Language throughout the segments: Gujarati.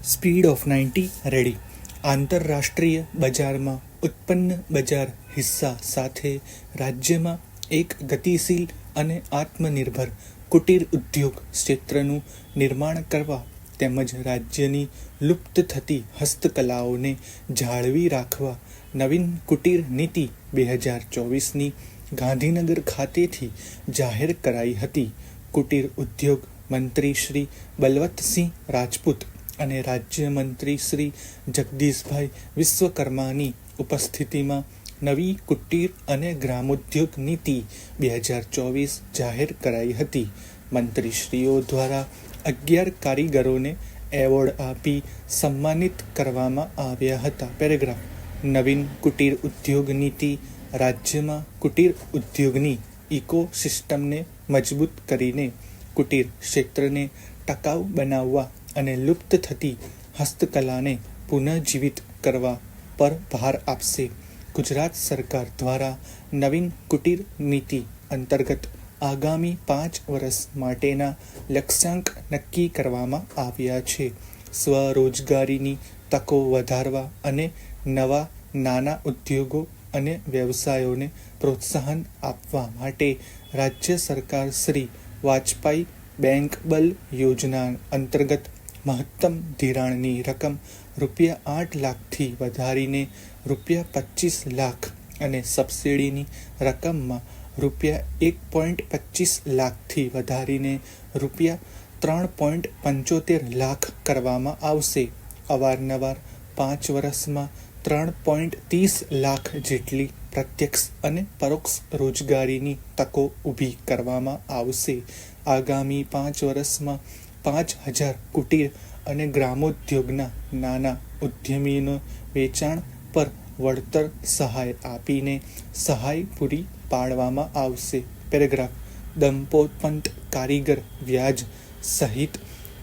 Speed of 90 ready. આંતરરાષ્ટ્રીય બજારમાં ઉત્પન્ન બજાર હિસ્સા સાથે રાજ્યમાં એક ગતિશીલ અને આત્મનિર્ભર કુટીર ઉદ્યોગ ક્ષેત્રનું નિર્માણ કરવા તેમજ રાજ્યની લુપ્ત થતી હસ્તકલાઓને જાળવી રાખવા નવીન કુટીર નીતિ 2024ની ગાંધીનગર ખાતેથી જાહેર કરાઈ હતી. કુટીર ઉદ્યોગ મંત્રી શ્રી બલવંતસિંહ રાજપૂત અને રાજ્યમંત્રી શ્રી જગદીશભાઈ વિશ્વકર્માની ઉપસ્થિતિમાં નવી કુટીર અને ગ્રામોદ્યોગ નીતિ 2024 જાહેર કરાઈ હતી. મંત્રીશ્રીઓ દ્વારા 11 કારીગરોને એવોર્ડ આપી સન્માનિત કરવામાં આવ્યા હતા. પેરેગ્રાફ. નવીન કુટીર ઉદ્યોગ નીતિ રાજ્યમાં કુટીર ઉદ્યોગની ઇકોસિસ્ટમને મજબૂત કરીને કુટીર ક્ષેત્રને ટકાઉ બનાવવા અને લુપ્ત થતી હસ્તકલાને પુનઃજીવિત કરવા પર ભાર આપશે. ગુજરાત સરકાર દ્વારા નવીન કુટીર નીતિ અંતર્ગત આગામી 5 વર્ષ માટેના લક્ષ્યાંક નક્કી કરવામાં આવ્યા છે. સ્વરોજગારીની તકો વધારવા અને નવા નાના ઉદ્યોગો અને વ્યવસાયોને પ્રોત્સાહન આપવા માટે રાજ્ય સરકાર શ્રી વાજપાઈ બેંકબલ યોજના અંતર્ગત મહત્તમ ધિરાણની રકમ ₹8 લાખથી વધારીને ₹25 લાખ અને સબસિડીની રકમમાં ₹1.25 લાખથી વધારીને ₹3.75 લાખ કરવામાં આવશે. અવારનવાર 5 વર્ષમાં 3.30 લાખ જેટલી પ્રત્યક્ષ અને પરોક્ષ રોજગારીની તકો ઊભી કરવામાં આવશે. આગામી 5 વર્ષમાં 5,000 કુટીર અને ગ્રામોદ્યોગના નાના ઉદ્યમીઓને વેચાણ પર વળતર સહાય આપીને સહાય પૂરી પાડવામાં આવશે. પેરેગ્રાફ. દંપોત્પંત કારીગર વ્યાજ સહિત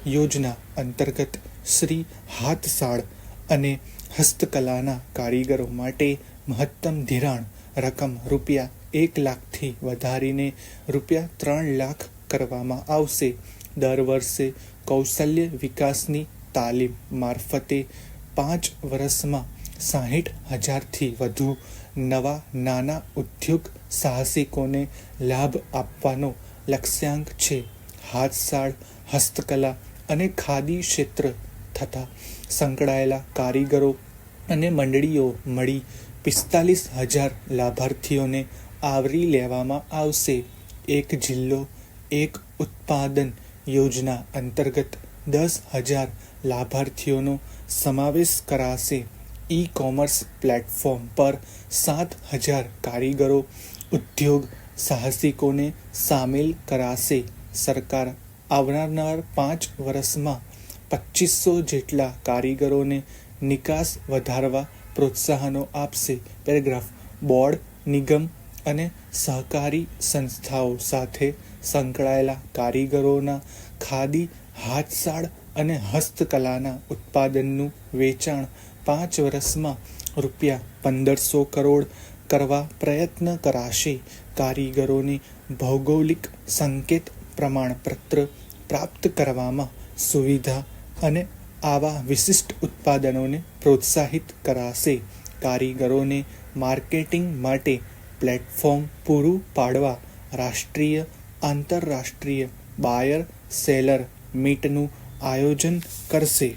યોજના અંતર્ગત શ્રી હાથશાળ અને હસ્તકલાના કારીગરો માટે મહત્તમ ધિરાણ રકમ ₹1 લાખથી વધારીને ₹3 લાખ કરવામાં આવશે. દર વર્ષે કૌશલ્ય વિકાસની તાલીમ મારફતે 5 વર્ષમાં 60,000થી વધુ નવા નાના ઉદ્યોગ સાહસિકોને લાભ આપવાનો લક્ષ્યાંક છે. હાથશાળ, હસ્તકલા અને ખાદી ક્ષેત્ર તથા સંકળાયેલા કારીગરો અને મંડળીઓ મળી 45,000 લાભાર્થીઓને આવરી લેવામાં આવશે. એક જિલ્લો એક ઉત્પાદન યોજના અંતર્ગત 10,000 લાભાર્થીઓનો સમાવેશ કરાશે. ઈ-કોમર્સ પ્લેટફોર્મ પર 7,000 કારીગરો ઉદ્યોગ સાહસિકોને સામેલ કરાશે. સરકાર આવનાર 5 વર્ષમાં 2,500 જેટલા કારીગરોને નિકાસ વધારવા પ્રોત્સાહનો આપશે. પેરેગ્રાફ. બોર્ડ, નિગમ અને સહકારી સંસ્થાઓ સાથે સંકળાયેલા કારીગરોના ખાદી, હાથશાળ અને હસ્તકલાના ઉત્પાદનનું વેચાણ 5 વર્ષમાં ₹1,500 કરોડ કરવા પ્રયત્ન કરાશે. કારીગરોને ભૌગોલિક સંકેત પ્રમાણપત્ર પ્રાપ્ત કરવામાં સુવિધા અને આવા વિશિષ્ટ ઉત્પાદનોને પ્રોત્સાહિત કરાશે. કારીગરોને માર્કેટિંગ માટે પ્લેટફોર્મ પૂરું પાડવા રાષ્ટ્રીય આંતરરાષ્ટ્રીય બાયર સેલર મીટનું આયોજન કરશે.